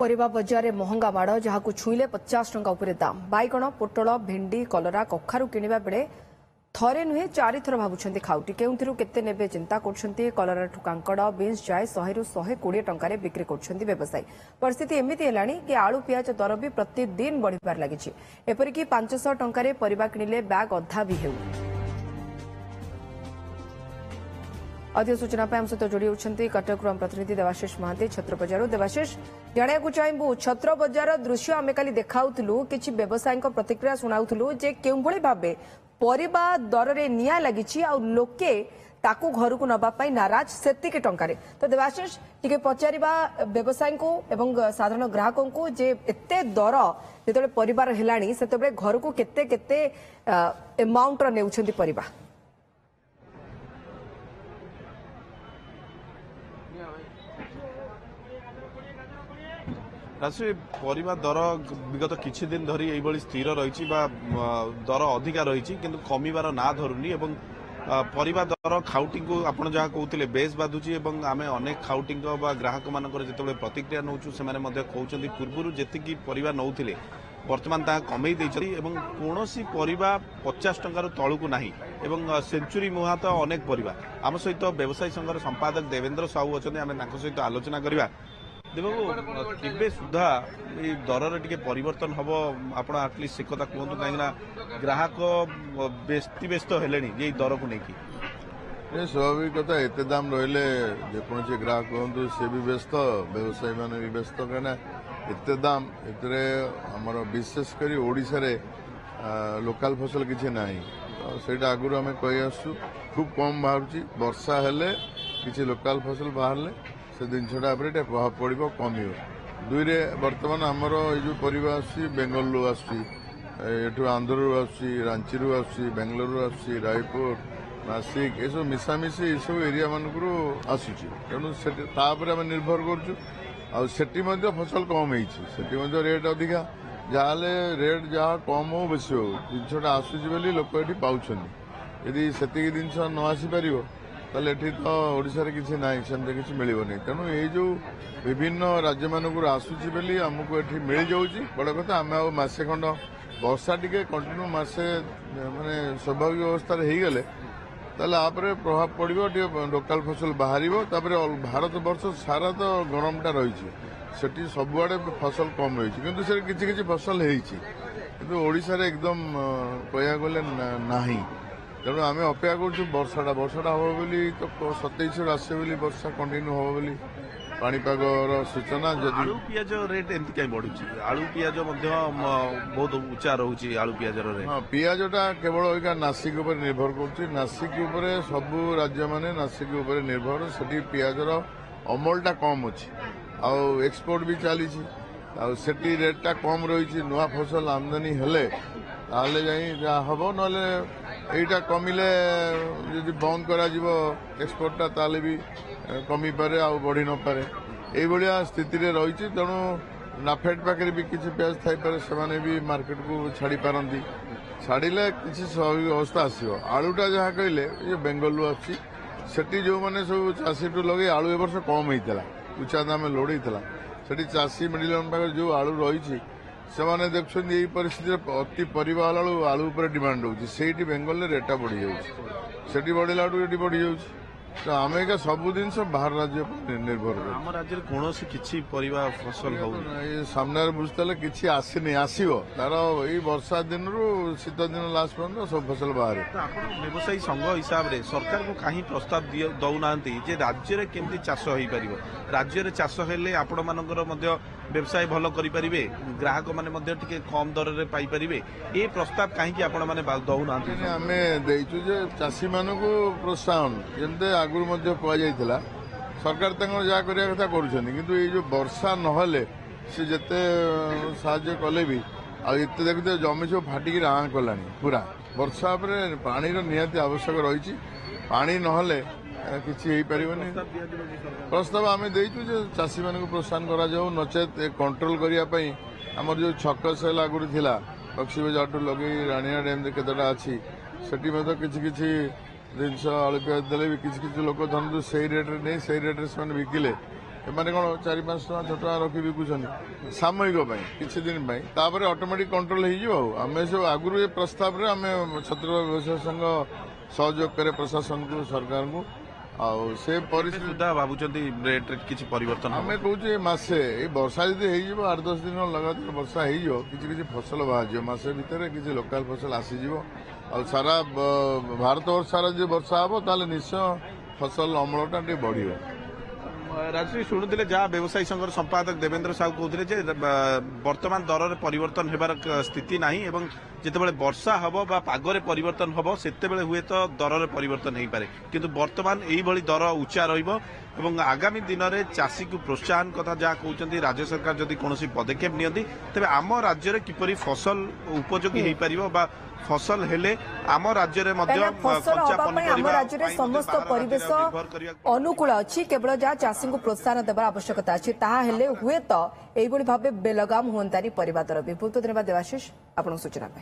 परिबा बजार में महंगा माड़ जहां छुईले 50 टंका उपरे दाम बैगण पोटल भेंडी कलरा कखारू किणवा बेले थरे नुहे 4 थर भावुंट खाउटी केउंथिरु केते नेबे चिंता करछंती कलरा ठु कांकड़ बीन्स जाए 100 रु 120 टंका बिक्री करछंती व्यवसायी। परिस्थिति एमिति हेलानी कि आलू पियाज दर भी प्रतिदिन बढ़िबार लागिछि। एपरिकी 500 टंका परिबा किणिले बैग अधा भी हेउ। अधिक सूचना आम सहित जोड़ी होती कटक प्रतिनिधि देवाशीष महांती छत्र बजार। देवाशीष जाना चाहबू छत्र बजार दृश्य आम काली देखाऊलु कि व्यवसायी प्रतिक्रिया शुणाऊलु जे केउभली भाबे परिबा दर रे निया लगी लोके ताकू घर को नवाई नाराज सेतिकी टंकारे। तो देवाशीष टिके पचारिबा व्यवसायी को एवं साधारण ग्राहकों को जे एते दर जो परिवार हेलानी सेते घर को केते केते एमाउंट र नेउछंती परिबा। राशि परिबा दर विगत किछि दिन धरी एइबळी स्थिर रहिछि बा दर अधिका रहिछि किंतु कमिबार ना धरुनी एवं परिबा दर खाउटी को आपण जहा कहउतिले बेस बाधुछि एवं आमे अनेक खाउटी बा ग्राहक मानकर जेतेबेले प्रतिक्रिया नउछु सेमाने मध्ये कहउछन्ती पूर्वरु जेतिकी परिबा नउथिले वर्तमान ता कमई दैछथि एवं कोनोसी परिबा 50 टंकार तळुकु नाही एवं सेंचुरी मुहा तो अनेक परिबा। आम सहित व्यवसायी संघर संपादक देवेंद्र साहू अछन्ती आमे तांको सहित आलोचना करिबा। देवबाबू केबे सुधा ए दर टिके परिवर्तन हम आप आटलिस्ट से कथा कहतु कहीं ग्राहक व्यस्त हेलेनी ये दर को लेकिन स्वाभाविक कथा एत दाम रहिले जेकोसी ग्राहक कहतु सी भी व्यस्त व्यवसायी मैंने भी व्यस्त कहीं एत दाम एतरे आमर विशेषकर ओडिशा रे लोकल फसल किसी ना से आगुरी आम कही आसु खूब कम बाहर वर्षा हेले किसी लोकल फसल बाहर से जिनसा प्रभाव पड़ो कम दुई रे बर्तमान आमर ये परिबा बेंगलुरु आसु आंध्र रांची आसु बेंगलुरु आसु रायपुर नासिक ये सब मिसामिशी ये सब एरिया मानक आसूची तेणु आम निर्भर करुँ फसल कम हो रेट अधिका जहाँ रेट जहाँ कम हो बेसी हो जिनसा आसूची बोली लोक ये पाँच यदि से जिन न आसीपर ताले एठी तो ओडिशा रे किछि नाही सेमते किछि मिलिबो नै तेणु ये जो विभिन्न राज्य मानक आसूची बोली आमको एठी मिल जाउची बड़ कथा आम मसे खंड वर्षा टिके कंटिन्यू मसे माने स्वाभाविक अवस्था रे ही गले ताले आपरे प्रभाव पड़िबो टिके लोकल फसल बाहरिबो तापरे भारत वर्ष सारा तो गरमटा रहिछि सेठी सबुआडे फसल कम रहिछि किंतु से किछि किछि फसल हेइछि किंतु ओडिशा रे एकदम कया गले नाही तेणु आम अपेक्षा करुँ वर्षाटा हम बोली तो 27 आसे बोली वर्षा कंटिन्यू हम बोली पाणीपाग सूचना। आलू पियाज रेट एमती कहीं बढ़ुची आलू पियाज बहुत उच्चा रोचे आलू पियाज हाँ पियाजटा केवल नासिक उपर निर्भर कर नासिक उपर सबू राज्य माने नासिक उपर निर्भर से पियाजर अमलटा कम अच्छी आउ एक्सपोर्ट भी चली सेठी रेटटा कम रही नुआ फसल आमदानी हेले ताले जाई जहाँ हम ना यहीटा कमिले यदि बंद करा एक्सपोर्टटा ताले भी कमी पारे आ बढ़ी न पारे यही स्थिति रे रही तेणु नाफेड पाखे भी किसी प्याज थाईपे से भी मार्केट को छाड़ी पारती छाड़े किसी स्वाभाविक अवस्था आसो आलूटा जहाँ कहले ये बेंगलुरु आसी जो मैंने सब चाषी टू लगे आलू ए वर्ष कम होता उच्चा दाम लोड होता से चाषी मिडिल पाखे जो आलू रही से मैंने देखते यही परिस्थिति अति परिवा आलू उपर डिमांड होती बेंगल रेटा बढ़ी जाती बढ़ला ये बढ़ी जाऊँ तो आम एक सब जिन बाहर राज्य निर्भर आम राज्य कौन किसी परिवा फसल हो सामने बुझते किसी आसनी आसो तार यही वर्षा दिन रु शीत दिन लास्ट पर्यटन सब फसल बाहर व्यवसायी संघ हिसाब से सरकार को कहीं प्रस्ताव दौना राज्य में केमती चाष हो पार राज्य में चाष हेले आपण मानकर व्यवसाय भल करें ग्राहक मैंने कम दर में पाइपर ये प्रस्ताव कहीं आपण मैंने दौना आम देचु चाषी मान प्रोत्साहन जमते आगुरी कहुला सरकार जहाँ करने कथा कर जो वर्षा नहले सी जिते साहाय्य कले भी आते देखते जमी सब फाटिकी आँ कला पूरा वर्षा पानी निहाती आवश्यक रही पानी नहले किसी प्रस्ताव आम देचु चाषी मान प्रोत्साहन करा नचेत कंट्रोल करने आमर जो छक सेल आगुरी थिला पक्षी बजार लगे राणीया डैम केतटा अच्छी सेठी किसी किसी जिनस आलू पियाज देले भी किसी किसी लोक धरतु से रेट्रे नहीं से रेट्रे से बिकिले ଏମାନେ କ'ଣ 4-5 ଟଙ୍କା 6 ଟଙ୍କା ରଖି ବିକୁଛନ୍ତି ସାମୟିକ ପାଇଁ କିଛି ଦିନ ପାଇଁ, ତାପରେ ଅଟୋମେଟିକ୍ କଣ୍ଟ୍ରୋଲ ହେଇଯିବ। ଆଉ ଆମେ ସବୁ ଆଗରୁ ଏ ପ୍ରସ୍ତାବରେ ଆମେ ଛତ୍ରପୁର ବ୍ୟବସାୟ ସଂଘ ସହଯୋଗ କରେ ପ୍ରଶାସନକୁ ସରକାରଙ୍କୁ। ଆଉ ସେ ପରିସ୍ଥିତି ସୁଦ୍ଧା ଭାବୁଛନ୍ତି ରେଟ୍ରେ କିଛି ପରିବର୍ତ୍ତନ ହେବ? ଆମେ କହୁଛେ ମାସେ ଏଇ ବର୍ଷା ଯଦି ହେଇଯିବ 8-10 ଦିନ ଲଗାତାର ବର୍ଷା ହେଇଯିବ, କିଛି କିଛି ଫସଲ ବାହାରିଯିବ, ମାସେ ଭିତରେ କିଛି ଲୋକାଲ ଫସଲ ଆସିଯିବ। ଆଉ ସାରା ଭାରତ ବର୍ଷ ସାରା ଯଦି ବର୍ଷା ହେବ ତାହେଲେ ନିଶ୍ଚୟ ଫସଲ ଅମଳଟା ଟିକେ ବଢିବ। ରାଜଶ୍ରୀ ଶୁଣୁଥିଲେ ଯାହା ବ୍ୟବସାୟୀ ସଂଘର ସମ୍ପାଦକ ଦେବେନ୍ଦ୍ର ସାହୁ କହୁଥିଲେ ଯେ ବର୍ତ୍ତମାନ ଦରରେ ପରିବର୍ତ୍ତନ ହେବାର ସ୍ଥିତି ନାହିଁ ଏବଂ ଯେତେବେଳେ ବର୍ଷା ହେବ ବା ପାଗରେ ପରିବର୍ତ୍ତନ ହେବ ସେତେବେଳେ ହୁଏତ ଦରରେ ପରିବର୍ତ୍ତନ ହେଇପାରେ, କିନ୍ତୁ ବର୍ତ୍ତମାନ ଏଇଭଳି ଦର ଉଚ୍ଚା ରହିବ ଏବଂ ଆଗାମୀ ଦିନରେ ଚାଷୀକୁ ପ୍ରୋତ୍ସାହନ କଥା ଯାହା କହୁଛନ୍ତି ରାଜ୍ୟ ସରକାର ଯଦି କୌଣସି ପଦକ୍ଷେପ ନିଅନ୍ତି ତେବେ ଆମ ରାଜ୍ୟରେ କିପରି ଫସଲ ଉପଯୋଗୀ ହେଇପାରିବ ବା ଫସଲ ହେଲେ ଆମ ରାଜ୍ୟରେ ମଧ୍ୟ ଫସଲ ହବା ପାଇଁ ଆମ ରାଜ୍ୟରେ ସମସ୍ତ ପରିବେଶ ଅନୁକୂଳ ଅଛି, କେବଳ ଯାହା ଚାଷୀଙ୍କୁ ପ୍ରୋତ୍ସାହନ ଦେବାର ଆବଶ୍ୟକତା ଅଛି, ତାହା ହେଲେ ହୁଏତ ଏଇଭଳି ଭାବେ ବେଲଗାମ ହୁଅନ୍ତାନି ପରିବା ଦର ବି। ବହୁତ ଧନ୍ୟବାଦ ଦେବାଶିଷ ଆପଣଙ୍କ ସୂଚନା ପାଇଁ।